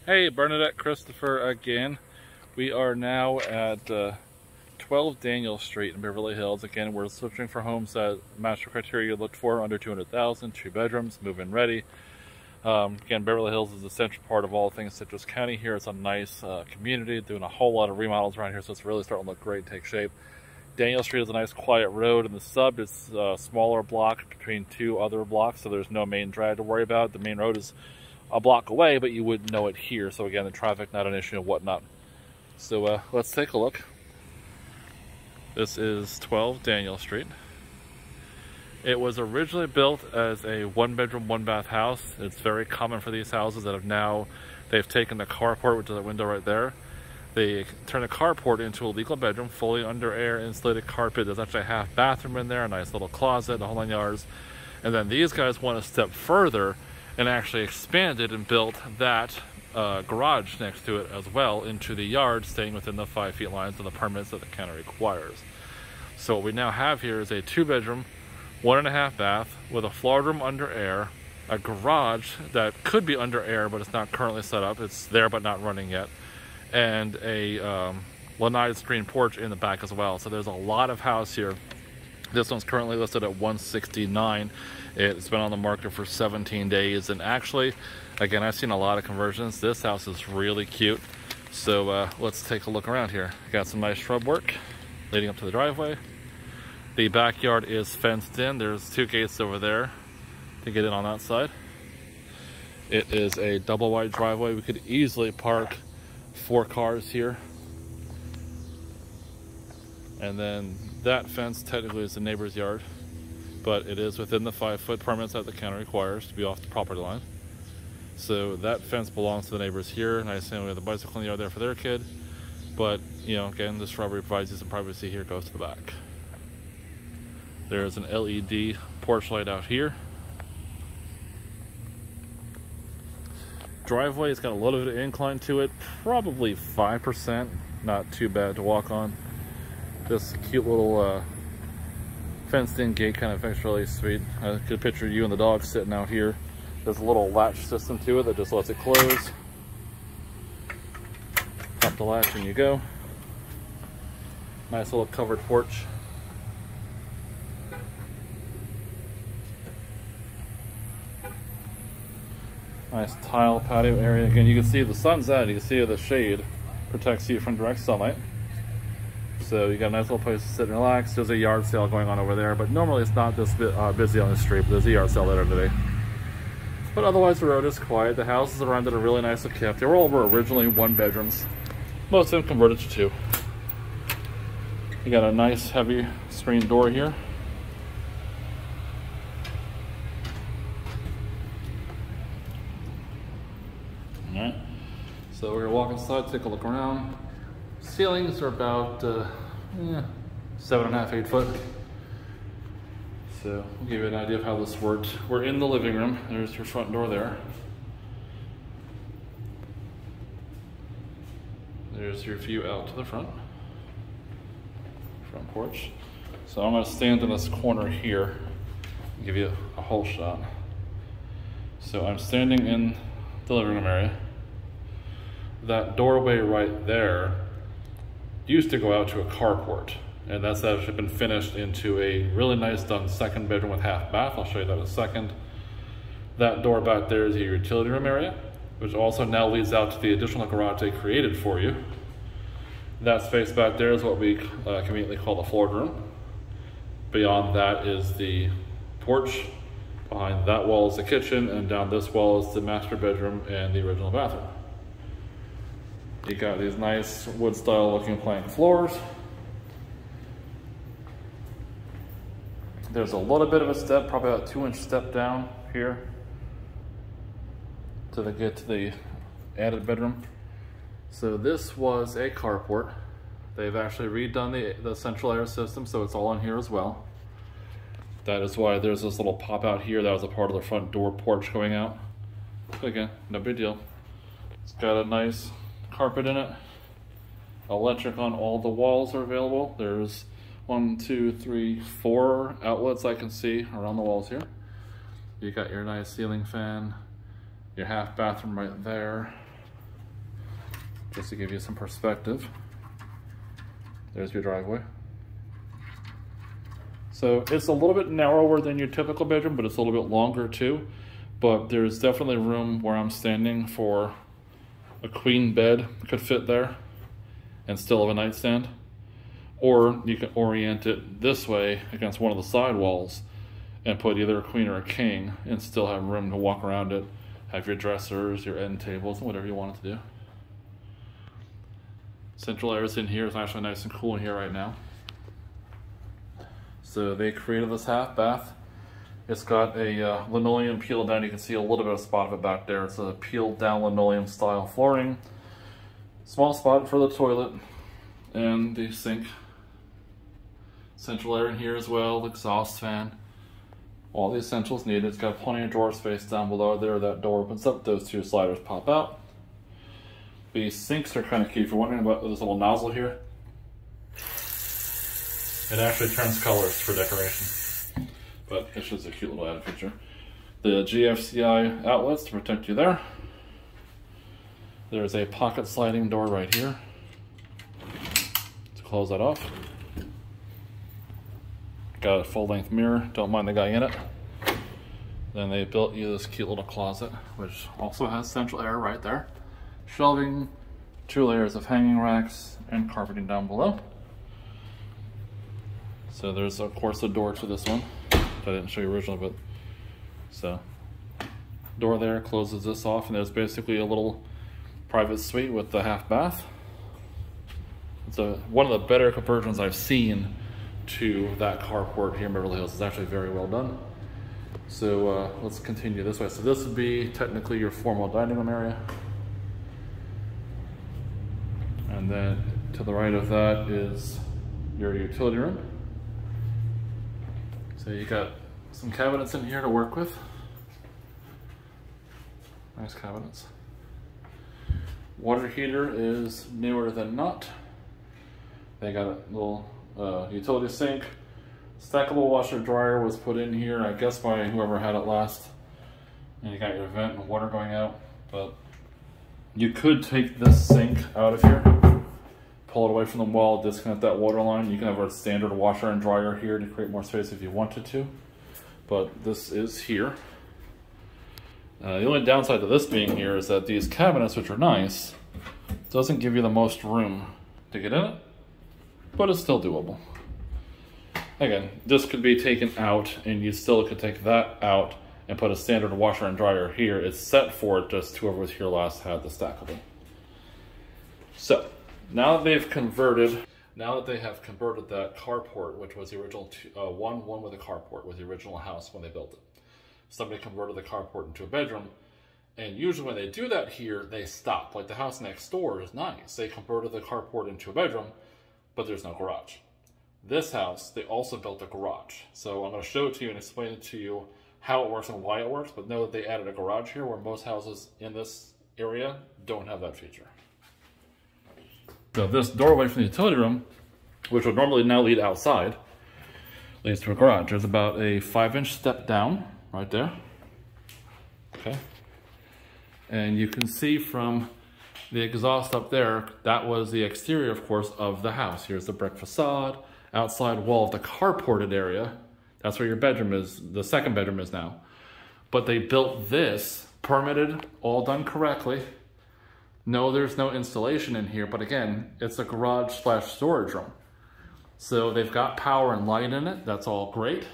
Hey, Bernadette, Christopher again. We are now at 12 Daniel Street in Beverly Hills. Again, we're searching for homes that match the criteria you looked for, under 200,000, 2 bedrooms, move-in ready. Again, Beverly Hills is the central part of all things Citrus County here. It's a nice community, doing a whole lot of remodels around here, so it's really starting to look great and take shape. Daniel Street is a nice quiet road, and the sub is a smaller block between two other blocks, so there's no main drag to worry about. The main road is a block away, but you wouldn't know it here. So again, the traffic not an issue and whatnot. So let's take a look. This is 12 Daniel Street. It was originally built as a 1-bedroom, 1-bath house. It's very common for these houses that they've taken the carport, which is that window right there. They turn the carport into a legal bedroom, fully under air, insulated carpet. There's actually a half bathroom in there, a nice little closet, the whole 9 yards. And then these guys went a step further and actually expanded and built that garage next to it as well into the yard, staying within the 5 feet lines of the permits that the county requires. So what we now have here is a 2-bedroom, 1.5 bath with a floor room under air, a garage that could be under air but it's not currently set up. It's there but not running yet, and a lanai screen porch in the back as well. So there's a lot of house here. This one's currently listed at $169. It's been on the market for 17 days. And actually, again, I've seen a lot of conversions. This house is really cute. So let's take a look around here. Got some nice shrub work leading up to the driveway. The backyard is fenced in. There's 2 gates over there to get in on that side. It is a double wide driveway. We could easily park 4 cars here. And then that fence technically is the neighbor's yard, but it is within the 5-foot permits that the county requires to be off the property line. So that fence belongs to the neighbors here, and I assume we have the bicycle in the yard there for their kid. But, you know, again, this shrubbery provides you some privacy here, goes to the back. There's an LED porch light out here. Driveway has got a little bit of incline to it, probably 5%, not too bad to walk on. This cute little fenced-in gate kind of effect's really sweet. I could picture you and the dog sitting out here. There's a little latch system to it that just lets it close. Pop the latch and you go. Nice little covered porch. Nice tile patio area. Again, you can see the sun's out. You can see the shade protects you from direct sunlight. So you got a nice little place to sit and relax. There's a yard sale going on over there, but normally it's not this busy on the street, but there's a yard sale later today. But otherwise the road is quiet. The houses around it are really nicely kept. They were all originally 1-bedrooms. Most of them converted to 2. You got a nice heavy screen door here. Alright, so we're gonna walk inside, take a look around. Ceilings are about 7.5, 8 foot. So we'll give you an idea of how this works. We're in the living room. There's your front door there. There's your view out to the front porch. So I'm gonna stand in this corner here and give you a whole shot. So I'm standing in the living room area. That doorway right there used to go out to a carport, and that's actually been finished into a really nice done 2nd bedroom with half bath. I'll show you that in a second. That door back there is your utility room area, which also now leads out to the additional garage they created for you. That space back there is what we conveniently call the floor room. Beyond that is the porch. Behind that wall is the kitchen, and down this wall is the master bedroom and the original bathroom. You got these nice wood style looking plank floors. There's a little bit of a step, probably about a 2-inch step down here to get to the added bedroom. So this was a carport. They've actually redone the central air system, so it's all in here as well. That is why there's this little pop out here. That was a part of the front door porch going out. But again, no big deal. It's got a nice carpet in it. Electric on all the walls are available. There's 1, 2, 3, 4 outlets I can see around the walls here. You got your nice ceiling fan, your half bathroom right there. just to give you some perspective. There's your driveway. So it's a little bit narrower than your typical bedroom, but it's a little bit longer too. But there's definitely room where I'm standing for a queen bed could fit there and still have a nightstand. Or you can orient it this way against one of the side walls and put either a queen or a king and still have room to walk around it, have your dressers, your end tables, whatever you want it to do. Central air is in here. It's actually nice and cool in here right now. So they created this half bath. It's got a linoleum peeled down. You can see a little bit of spot of it back there. It's a peeled down linoleum style flooring. Small spot for the toilet and the sink. Central air in here as well, exhaust fan. All the essentials needed. It's got plenty of drawer space down below there. That door opens up, those two sliders pop out. These sinks are kind of key. If you're wondering about this little nozzle here, it actually turns colors for decoration. But it's just a cute little added feature. The GFCI outlets to protect you there. There's a pocket sliding door right here to close that off. Got a full-length mirror, don't mind the guy in it. Then they built you this cute little closet, which also has central air right there. Shelving, 2 layers of hanging racks, and carpeting down below. So there's of course a door to this one, which I didn't show you originally, but so door there closes this off, and there's basically a little private suite with the half bath. It's one of the better conversions I've seen to that carport here in Beverly Hills. It's actually very well done. So let's continue this way. So this would be technically your formal dining room area. And then to the right of that is your utility room. So you got some cabinets in here to work with. Nice cabinets. Water heater is newer than not. They got a little utility sink. Stackable washer dryer was put in here, I guess by whoever had it last. And you got your vent and water going out. But you could take this sink out of here, pull it away from the wall, disconnect that water line. You can have a standard washer and dryer here to create more space if you wanted to. But this is here. The only downside to this being here is that these cabinets, which are nice, doesn't give you the most room to get in it, but it's still doable. Again, this could be taken out and you still could take that out and put a standard washer and dryer here. It's set for it, just whoever was here last had the stackable. So, now that they have converted that carport, which was the original one with a carport, was the original house when they built it. Somebody converted the carport into a bedroom, and usually when they do that here, they stop. Like the house next door is nice. They converted the carport into a bedroom, but there's no garage. This house, they also built a garage. So I'm going to show it to you and explain it to you how it works and why it works, but know that they added a garage here where most houses in this area don't have that feature. So this doorway from the utility room, which would normally now lead outside, leads to a garage. There's about a 5-inch step down right there. Okay. And you can see from the exhaust up there, that was the exterior, of course, of the house. Here's the brick facade, outside wall of the carported area. That's where your bedroom is, the second bedroom is now. But they built this, permitted, all done correctly. No, there's no installation in here, but again, it's a garage / storage room. So they've got power and light in it, that's all great.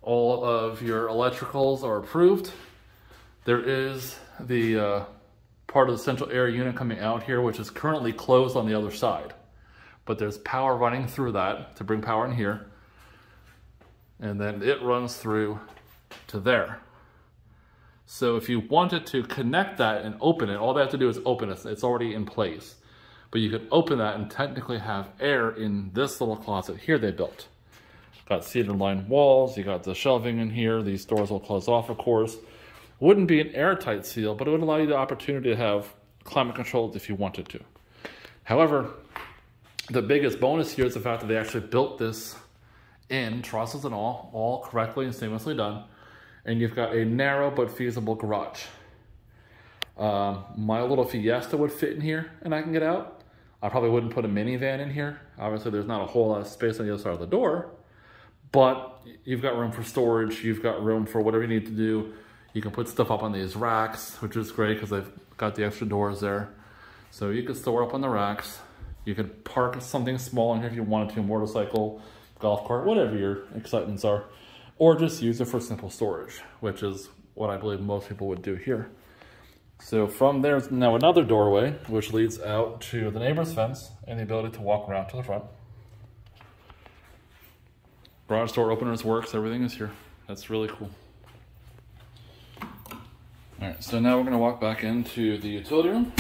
All of your electricals are approved. There is the part of the central air unit coming out here, which is currently closed on the other side. But there's power running through that to bring power in here. And then it runs through to there. So if you wanted to connect that and open it, all they have to do is open it. It's already in place. But you could open that and technically have air in this little closet here they built. Got cedar lined walls, you got the shelving in here. These doors will close off, of course. Wouldn't be an airtight seal, but it would allow you the opportunity to have climate controlled if you wanted to. However, the biggest bonus here is the fact that they actually built this in, trusses and all correctly and seamlessly done. And you've got a narrow but feasible garage. My little Fiesta would fit in here and I can get out. I probably wouldn't put a minivan in here. Obviously there's not a whole lot of space on the other side of the door, but you've got room for storage. You've got room for whatever you need to do. You can put stuff up on these racks, which is great because they've got the extra doors there. So you can store up on the racks. You could park something small in here if you wanted to, motorcycle, golf cart, whatever your excitements are, or just use it for simple storage, which is what I believe most people would do here. So from there's now another doorway, which leads out to the neighbor's fence and the ability to walk around to the front. Garage door openers works, everything is here. That's really cool. All right, so now we're gonna walk back into the utility room,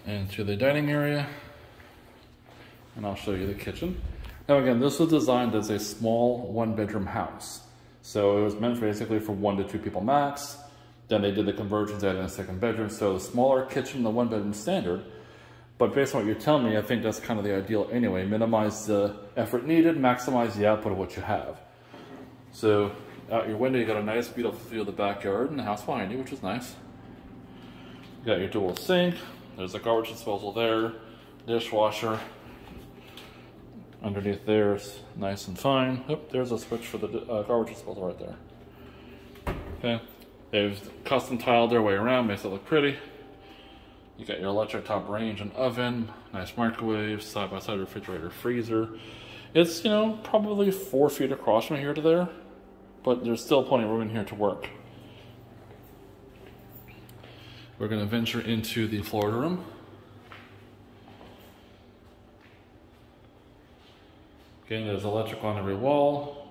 into the dining area, and I'll show you the kitchen. Now again, this was designed as a small 1-bedroom house. So it was meant basically for 1 to 2 people max. Then they did the conversions, adding a 2nd bedroom. So the smaller kitchen, the 1-bedroom standard. But based on what you're telling me, I think that's kind of the ideal anyway. Minimize the effort needed, maximize the output of what you have. So out your window, you got a nice, beautiful view of the backyard and the house behind you, which is nice. You got your dual sink. There's a garbage disposal there, dishwasher. Underneath there is nice and fine. Oop, there's a switch for the garbage disposal right there. Okay, they've custom tiled their way around, makes it look pretty. You got your electric top range and oven, nice microwave, side-by-side refrigerator, freezer. It's, you know, probably 4 feet across from here to there, but there's still plenty of room in here to work. We're gonna venture into the Florida room. Again, there's electrical on every wall,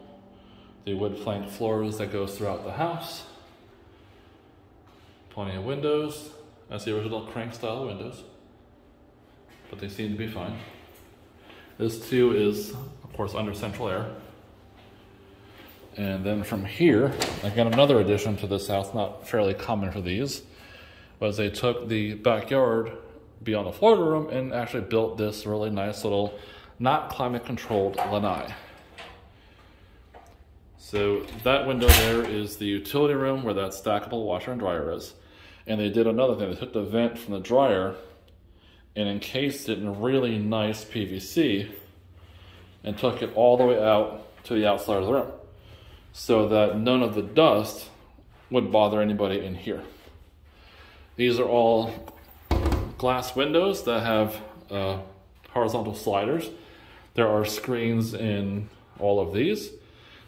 the wood plank floors that goes throughout the house, plenty of windows. That's the original crank style windows, but they seem to be fine. This too is, of course, under central air. And then from here, again, another addition to this house, not fairly common for these, was they took the backyard beyond the Florida room and actually built this really nice little, not climate controlled lanai. So that window there is the utility room where that stackable washer and dryer is. And they did another thing. They took the vent from the dryer and encased it in really nice PVC and took it all the way out to the outside of the room so that none of the dust would bother anybody in here. These are all glass windows that have horizontal sliders. There are screens in all of these.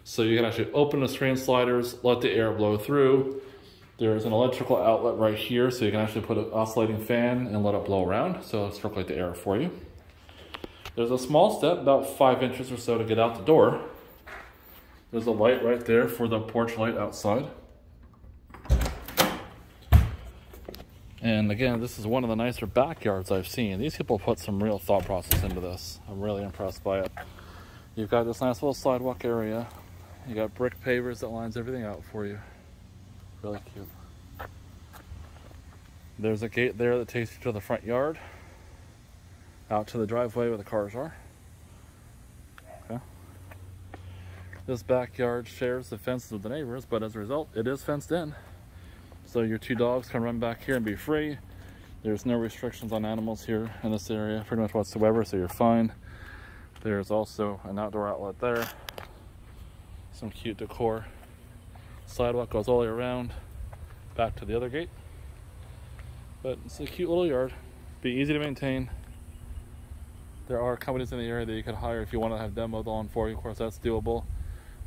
So you can actually open the screen sliders, let the air blow through. There's an electrical outlet right here, so you can actually put an oscillating fan and let it blow around, so it'll circulate the air for you. There's a small step, about 5 inches or so, to get out the door. There's a light right there for the porch light outside. And again, this is one of the nicer backyards I've seen. These people put some real thought process into this. I'm really impressed by it. You've got this nice little sidewalk area. You got brick pavers that lines everything out for you. Really cute. There's a gate there that takes you to the front yard, out to the driveway where the cars are. Okay. This backyard shares the fences with the neighbors, but as a result, it is fenced in. So your 2 dogs can run back here and be free. There's no restrictions on animals here in this area, pretty much whatsoever, so you're fine. There's also an outdoor outlet there. Some cute decor. Sidewalk goes all the way around, back to the other gate. But it's a cute little yard. Be easy to maintain. There are companies in the area that you could hire if you want to have them mow the lawn for you. Of course, that's doable.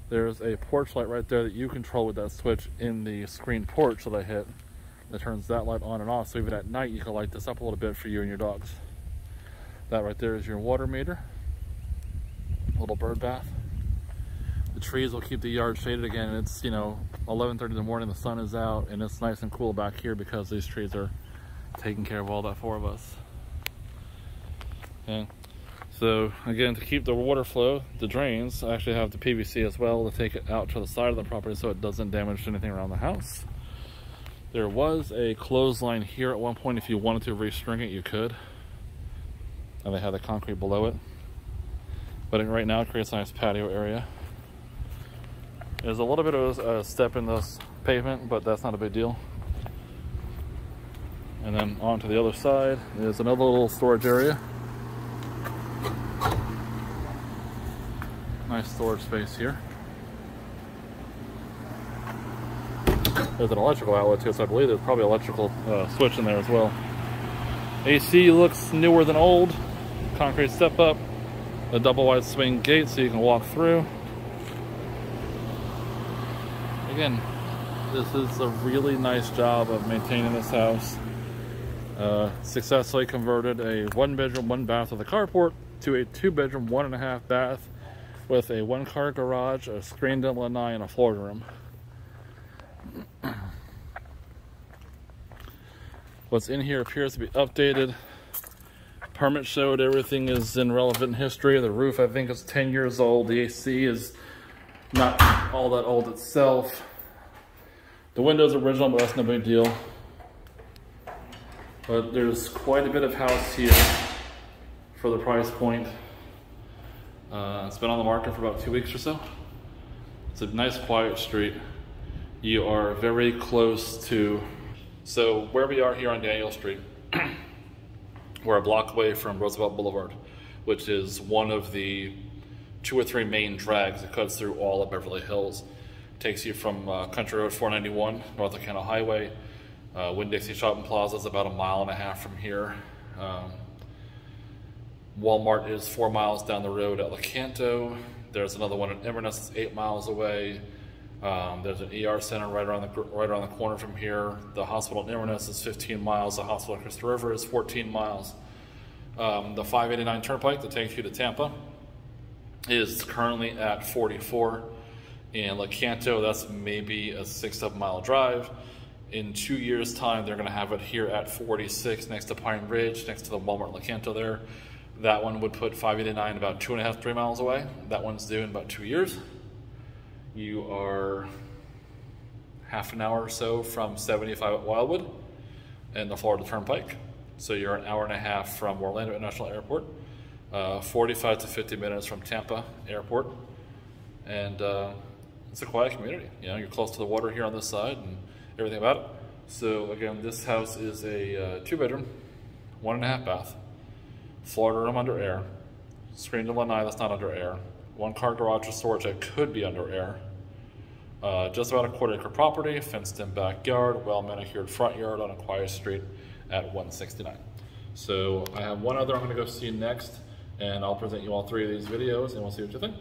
There's a porch light right there that you control with that switch in the screen porch that I hit that turns that light on and off. So even at night, you can light this up a little bit for you and your dogs. That right there is your water meter. A little bird bath. The trees will keep the yard shaded again. It's, you know, 11:30 in the morning, the sun is out, and it's nice and cool back here because these trees are taking care of all that for us. Okay. So again, to keep the water flow, the drains, I actually have the PVC as well to take it out to the side of the property so it doesn't damage anything around the house. There was a clothesline here at one point. If you wanted to restring it, you could. And they had the concrete below it. But right now it creates a nice patio area. There's a little bit of a step in this pavement, but that's not a big deal. And then on to the other side is another little storage area. Nice storage space here. There's an electrical outlet too, so I believe there's probably an electrical switch in there as well. AC looks newer than old. Concrete step up. A double wide swing gate so you can walk through. Again, this is a really nice job of maintaining this house. Successfully converted a 1-bedroom, 1-bath with a carport to a 2-bedroom, 1.5 bath with a 1-car garage, a screened-in lanai, and a floor room. What's in here appears to be updated. Permit showed everything is in relevant history. The roof, I think, is 10 years old. The AC is not all that old itself. The window's original, but that's no big deal. But there's quite a bit of house here for the price point. It's been on the market for about 2 weeks or so. It's a nice, quiet street. You are very close to... So where we are here on Daniel Street, we're a block away from Roosevelt Boulevard, which is one of the 2 or 3 main drags that cuts through all of Beverly Hills. It takes you from Country Road 491, North Ocala Highway. Winn-Dixie Shopping Plaza is about 1.5 miles from here. Walmart is 4 miles down the road at Lecanto. There's another one in Inverness that's 8 miles away. There's an ER center right around the corner from here. The hospital in Inverness is 15 miles. The hospital in Crystal River is 14 miles. The 589 Turnpike that takes you to Tampa is currently at 44. In Lecanto, that's maybe a 6-7 mile drive. In 2 years' time, they're going to have it here at 46 next to Pine Ridge, next to the Walmart Lecanto there. That one would put 589 about 2.5, 3 miles away. That one's due in about 2 years. You are half an hour or so from 75 at Wildwood and the Florida Turnpike. So you're an hour and a half from Orlando International Airport, 45 to 50 minutes from Tampa Airport. And it's a quiet community. You know, you're close to the water here on this side and everything about it. So again, this house is a 2-bedroom, 1.5 bath, Florida room under air, screened-in lanai that's not under air, 1-car garage with storage that could be under air. Just about a 1/4 acre property, fenced-in backyard, well-manicured front yard on a quiet street at 169. So I have one other I'm going to go see next, and I'll present you all 3 of these videos, and we'll see what you think.